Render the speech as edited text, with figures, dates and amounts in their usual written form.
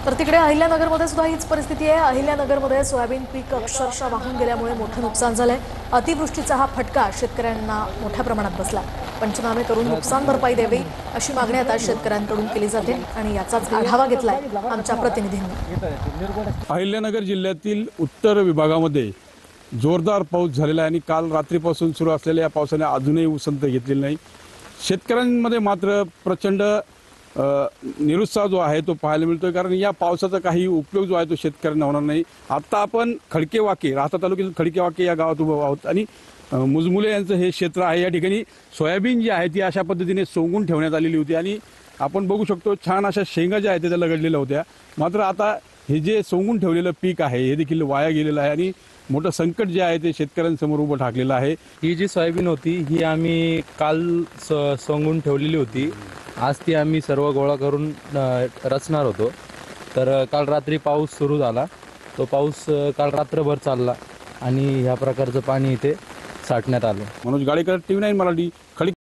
तर तिकडे अहिल्यानगरमध्ये सुद्धा हीच परिस्थिती आहे। अहिल्यानगरमध्ये सोयाबीन पीक अक्षरशः वाहून गेल्यामुळे मोठं नुकसान झालंय। अतिवृष्टीचा हा फटका शेतकऱ्यांना मोठ्या प्रमाणात बसला। पंचनामे करून नुकसान भरपाई द्यावी अशी मागणी आता शेतकऱ्यांकडून केली जाते आणि याचाच आढावा घेतलाय आमच्या प्रतिनिधींनी। अहिल्यानगर जिल्ह्यातील उत्तर विभागामध्ये जोरदार पाऊस झालेला आहे आणि काल रात्रीपासून सुरू असलेल्या या पावसाने अजूनही उसंत घेतलेली नाही। शेतकऱ्यांमध्ये मात्र प्रचंड निरुत्साह जो आहे तो पाहायला मिळतोय, कारण या पावसाचा काही उपयोग जो आहे तो शेतकऱ्यांना होणार नाही। आता आपण खडकेवाके, राहता तालुक्यातील खडकेवाके या गावात उभं आहोत आणि मुजमुले यांचं हे क्षेत्र आहे। या ठिकाणी सोयाबीन जी आहे ती अशा पद्धतीने सोंगून ठेवण्यात आलेली होती आणि आपण बघू शकतो छान अशा शेंगा ज्या आहेत त्या लगडलेल्या होत्या। मात्र आता हे जे सोंगून ठेवलेलं पीक आहे हे देखील वाया गेलेलं आहे आणि मोठं संकट जे आहे ते शेतकऱ्यांसमोर उभं ठाकलेलं आहे। ही जी सोयाबीन होती ही आम्ही काल सोंगून ठेवलेली होती। आज ती आम्ही सर्व गोळा करून रचणार होतो। तर काल रात्री पाऊस सुरू झाला। तो पाऊस काल रात्रभर चालला आणि ह्या प्रकारचं पाणी इथे साठण्यात आलं। मनोज गाडेकर, TV9 मराठी, खडकी।